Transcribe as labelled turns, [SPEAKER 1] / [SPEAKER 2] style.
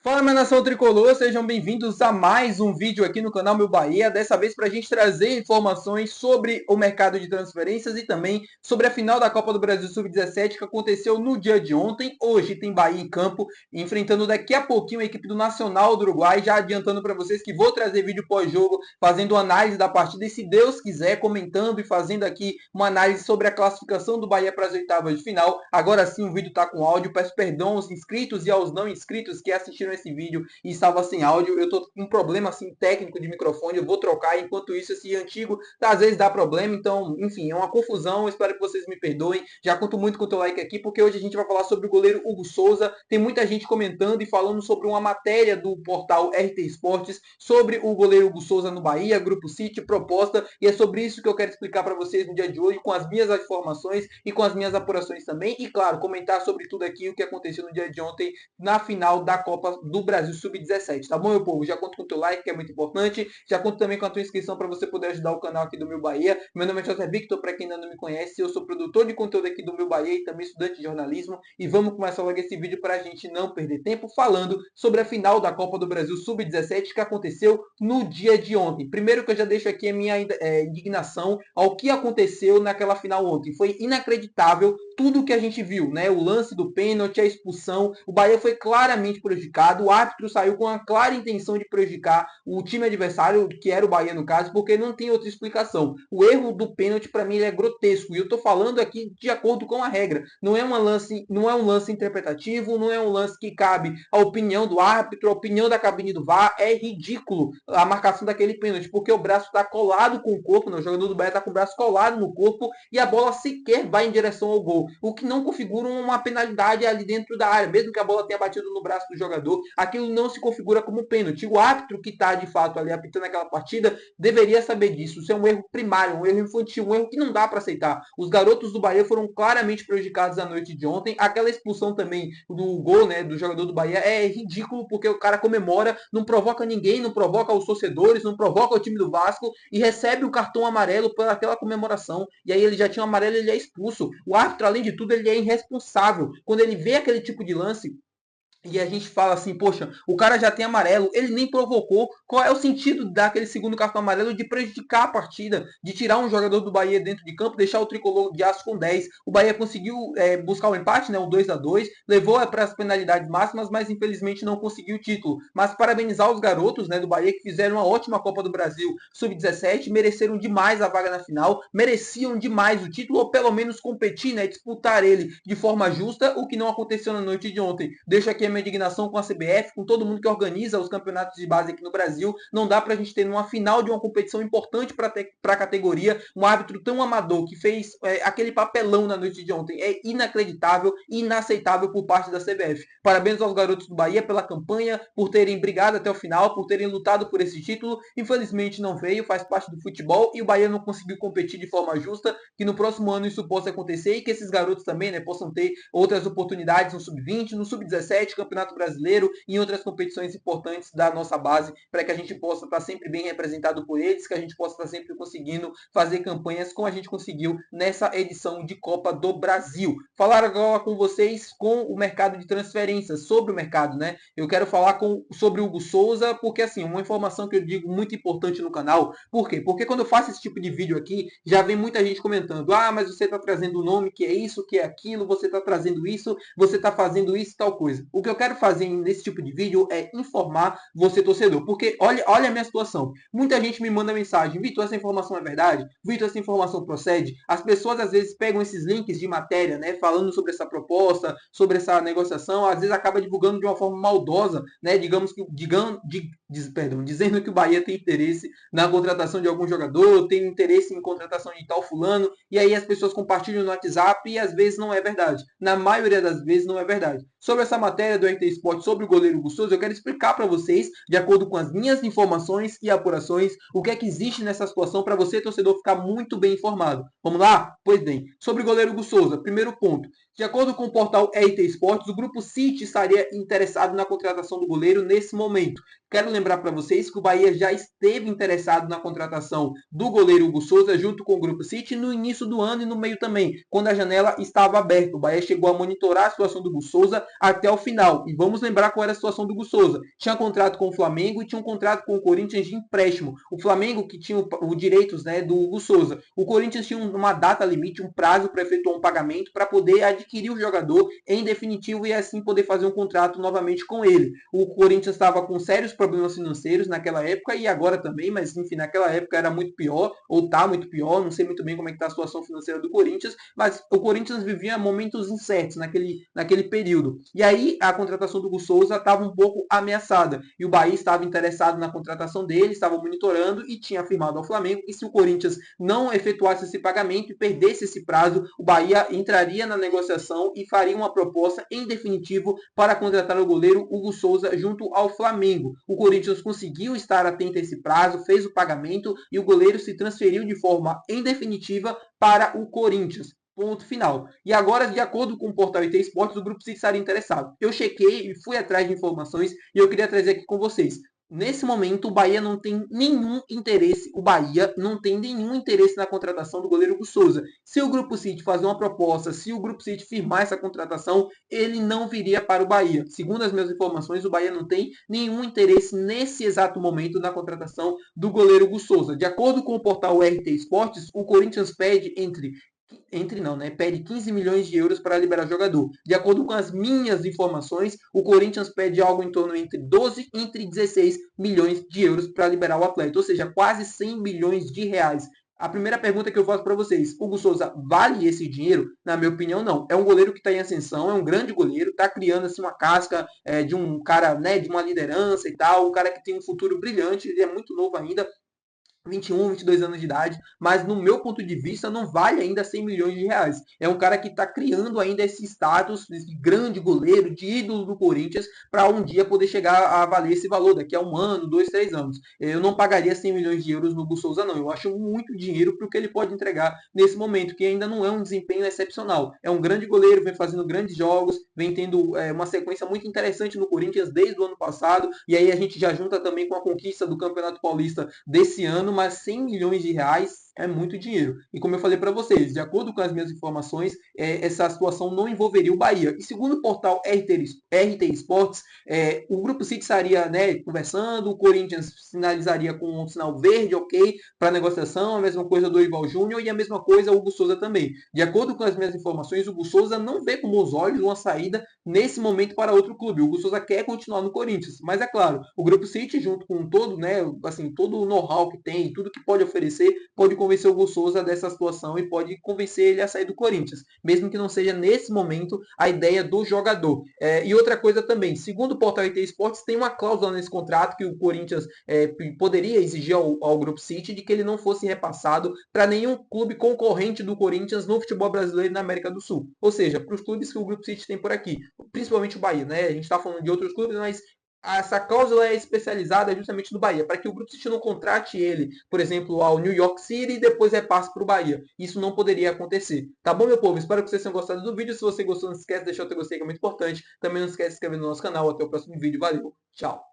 [SPEAKER 1] Fala, minha nação tricolor, sejam bem-vindos a mais um vídeo aqui no canal Meu Bahia, dessa vez para a gente trazer informações sobre o mercado de transferências e também sobre a final da Copa do Brasil Sub-17 que aconteceu no dia de ontem. Hoje tem Bahia em campo, enfrentando daqui a pouquinho a equipe do Nacional do Uruguai, já adiantando para vocês que vou trazer vídeo pós-jogo, fazendo análise da partida e, se Deus quiser, comentando e fazendo aqui uma análise sobre a classificação do Bahia para as oitavas de final. Agora sim o vídeo está com áudio, peço perdão aos inscritos e aos não inscritos que assistiram esse vídeo e estava sem áudio. Eu tô com um problema assim técnico de microfone, eu vou trocar. Enquanto isso, esse antigo às vezes dá problema. Então, enfim, é uma confusão. Eu espero que vocês me perdoem. Já conto muito com o teu like aqui, porque hoje a gente vai falar sobre o goleiro Hugo Souza. Tem muita gente comentando e falando sobre uma matéria do portal RT Esportes sobre o goleiro Hugo Souza no Bahia, Grupo City, proposta. E é sobre isso que eu quero explicar para vocês no dia de hoje, com as minhas informações e com as minhas apurações também. E claro, comentar sobre tudo aqui o que aconteceu no dia de ontem na final da Copa do Brasil Sub-17, tá bom, meu povo? Já conto com o teu like, que é muito importante. Já conto também com a tua inscrição para você poder ajudar o canal aqui do Meu Bahia. Meu nome é José Victor, para quem ainda não me conhece. Eu sou produtor de conteúdo aqui do Meu Bahia e também estudante de jornalismo. E vamos começar logo esse vídeo para a gente não perder tempo falando sobre a final da Copa do Brasil Sub-17 que aconteceu no dia de ontem. Primeiro que eu já deixo aqui a minha indignação ao que aconteceu naquela final ontem. Foi inacreditável tudo o que a gente viu, né? O lance do pênalti, a expulsão. O Bahia foi claramente prejudicado. O árbitro saiu com a clara intenção de prejudicar o time adversário, que era o Bahia no caso, porque não tem outra explicação. O erro do pênalti, para mim, ele é grotesco. E eu tô falando aqui de acordo com a regra. Não é um lance interpretativo, não é um lance que cabe a opinião do árbitro, a opinião da cabine do VAR. É ridículo a marcação daquele pênalti, porque o braço está colado com o corpo, né? O jogador do Bahia está com o braço colado no corpo e a bola sequer vai em direção ao gol, o que não configura uma penalidade ali dentro da área, mesmo que a bola tenha batido no braço do jogador, aquilo não se configura como pênalti. O árbitro que está de fato ali apitando aquela partida deveria saber disso. Isso é um erro primário, um erro infantil, um erro que não dá para aceitar. Os garotos do Bahia foram claramente prejudicados na noite de ontem. Aquela expulsão também do gol, né, do jogador do Bahia é ridículo, porque o cara comemora, não provoca ninguém, não provoca os torcedores, não provoca o time do Vasco e recebe o cartão amarelo por aquela comemoração. E aí ele já tinha um amarelo, ele é expulso. O árbitro, além de tudo, ele é irresponsável. Quando ele vê aquele tipo de lance, e a gente fala assim, poxa, o cara já tem amarelo, ele nem provocou. Qual é o sentido daquele segundo cartão amarelo de prejudicar a partida, de tirar um jogador do Bahia dentro de campo, deixar o tricolor de aço com 10? O Bahia conseguiu buscar o empate, né, o 2-2, levou para as penalidades máximas, mas infelizmente não conseguiu o título. Mas parabenizar os garotos, né, do Bahia, que fizeram uma ótima Copa do Brasil Sub-17, mereceram demais a vaga na final, mereciam demais o título, ou pelo menos competir, né, disputar ele de forma justa, o que não aconteceu na noite de ontem. Deixo aqui a minha indignação com a CBF, com todo mundo que organiza os campeonatos de base aqui no Brasil. Não dá pra gente ter numa final de uma competição importante para a categoria um árbitro tão amador que fez aquele papelão na noite de ontem. É inacreditável e inaceitável por parte da CBF. Parabéns aos garotos do Bahia pela campanha, por terem brigado até o final, por terem lutado por esse título. Infelizmente não veio, faz parte do futebol e o Bahia não conseguiu competir de forma justa. Que no próximo ano isso possa acontecer e que esses garotos também, né, possam ter outras oportunidades no sub-20, no sub-17, Campeonato Brasileiro e em outras competições importantes da nossa base, para que a gente possa estar sempre bem representado por eles, que a gente possa estar sempre conseguindo fazer campanhas como a gente conseguiu nessa edição de Copa do Brasil. Falar agora com vocês com o mercado de transferências, sobre o mercado, né? Eu quero falar sobre o Hugo Souza, porque assim, uma informação que eu digo muito importante no canal. Por quê? Porque quando eu faço esse tipo de vídeo aqui, já vem muita gente comentando: ah, mas você está trazendo o nome, que é isso, que é aquilo, você está trazendo isso, você está fazendo isso, tal coisa. O que eu quero fazer nesse tipo de vídeo é informar você, torcedor. Porque olha a minha situação. Muita gente me manda mensagem: Vitor, essa informação é verdade? Vitor, essa informação procede? As pessoas às vezes pegam esses links de matéria, né, falando sobre essa proposta, sobre essa negociação, às vezes acaba divulgando de uma forma maldosa, né, dizendo que o Bahia tem interesse na contratação de algum jogador, tem interesse em contratação de tal fulano, e aí as pessoas compartilham no WhatsApp e às vezes não é verdade. Na maioria das vezes não é verdade. Sobre essa matéria do RT Sport sobre o goleiro Hugo Souza, eu quero explicar para vocês, de acordo com as minhas informações e apurações, o que é que existe nessa situação para você, torcedor, ficar muito bem informado. Vamos lá? Pois bem, sobre o goleiro Hugo Souza, primeiro ponto. De acordo com o portal RT Esportes, o Grupo City estaria interessado na contratação do goleiro nesse momento. Quero lembrar para vocês que o Bahia já esteve interessado na contratação do goleiro Hugo Souza junto com o Grupo City no início do ano e no meio também, quando a janela estava aberta. O Bahia chegou a monitorar a situação do Hugo Souza até o final. E vamos lembrar qual era a situação do Hugo Souza. Tinha contrato com o Flamengo e tinha um contrato com o Corinthians de empréstimo. O Flamengo que tinha os direitos, né, do Hugo Souza. O Corinthians tinha uma data limite, um prazo para efetuar um pagamento para poder adquirir o jogador em definitivo e assim poder fazer um contrato novamente com ele. O Corinthians estava com sérios problemas financeiros naquela época e agora também, mas enfim, naquela época era muito pior, ou está muito pior, não sei muito bem como é que está a situação financeira do Corinthians, mas o Corinthians vivia momentos incertos naquele período. E aí a contratação do Hugo Souza estava um pouco ameaçada e o Bahia estava interessado na contratação dele, estava monitorando e tinha afirmado ao Flamengo que se o Corinthians não efetuasse esse pagamento e perdesse esse prazo, o Bahia entraria na negociação e faria uma proposta em definitivo para contratar o goleiro Hugo Souza junto ao Flamengo. O Corinthians conseguiu estar atento a esse prazo, fez o pagamento e o goleiro se transferiu de forma em definitiva para o Corinthians. Ponto final. E agora, de acordo com o portal IT Esportes, o Grupo City estaria interessado. Eu chequei e fui atrás de informações e eu queria trazer aqui com vocês. Nesse momento, o Bahia não tem nenhum interesse. O Bahia não tem nenhum interesse na contratação do goleiro Hugo Souza. Se o Grupo City fazer uma proposta, se o Grupo City firmar essa contratação, ele não viria para o Bahia. Segundo as minhas informações, o Bahia não tem nenhum interesse nesse exato momento na contratação do goleiro Hugo Souza. De acordo com o portal RT Esportes, o Corinthians pede pede 15 milhões de euros para liberar o jogador. De acordo com as minhas informações, o Corinthians pede algo em torno entre 12 e entre 16 milhões de euros para liberar o atleta, ou seja, quase 100 milhões de reais. A primeira pergunta que eu faço para vocês, Hugo Souza vale esse dinheiro? Na minha opinião, não. É um goleiro que está em ascensão, é um grande goleiro, está criando assim uma casca de um cara, né, de uma liderança e tal, um cara que tem um futuro brilhante, ele é muito novo ainda, 21, 22 anos de idade, mas no meu ponto de vista não vale ainda 100 milhões de reais. É um cara que está criando ainda esse status, esse grande goleiro, de ídolo do Corinthians, para um dia poder chegar a valer esse valor, daqui a um ano, 2, 3 anos. Eu não pagaria 100 milhões de euros no Hugo Souza, não. Eu acho muito dinheiro para o que ele pode entregar nesse momento, que ainda não é um desempenho excepcional. É um grande goleiro, vem fazendo grandes jogos, vem tendo uma sequência muito interessante no Corinthians desde o ano passado, e aí a gente já junta também com a conquista do Campeonato Paulista desse ano, mas 100 milhões de reais é muito dinheiro. E como eu falei para vocês, de acordo com as minhas informações, essa situação não envolveria o Bahia. E segundo o portal RT Esportes, o Grupo City estaria, né, conversando, o Corinthians sinalizaria com um sinal verde, ok, para negociação, a mesma coisa do Dorival Júnior e a mesma coisa o Hugo Souza também. De acordo com as minhas informações, o Hugo Souza não vê com bons olhos uma saída nesse momento para outro clube. O Hugo Souza quer continuar no Corinthians, mas é claro, o Grupo City, junto com todo, né, assim, todo o know-how que tem, tudo que pode oferecer, pode convencer o Hugo Souza dessa situação e pode convencer ele a sair do Corinthians, mesmo que não seja nesse momento a ideia do jogador. E outra coisa também, segundo o portal IT Esportes, tem uma cláusula nesse contrato que o Corinthians poderia exigir ao Grupo City de que ele não fosse repassado para nenhum clube concorrente do Corinthians no futebol brasileiro e na América do Sul. Ou seja, para os clubes que o Grupo City tem por aqui, principalmente o Bahia, né? A gente está falando de outros clubes, mas essa cláusula é especializada justamente no Bahia, para que o Grupo City não contrate ele, por exemplo, ao New York City e depois repasse para o Bahia. Isso não poderia acontecer. Tá bom, meu povo? Espero que vocês tenham gostado do vídeo. Se você gostou, não esquece de deixar o teu gostei, que é muito importante. Também não esquece de se inscrever no nosso canal. Até o próximo vídeo. Valeu. Tchau.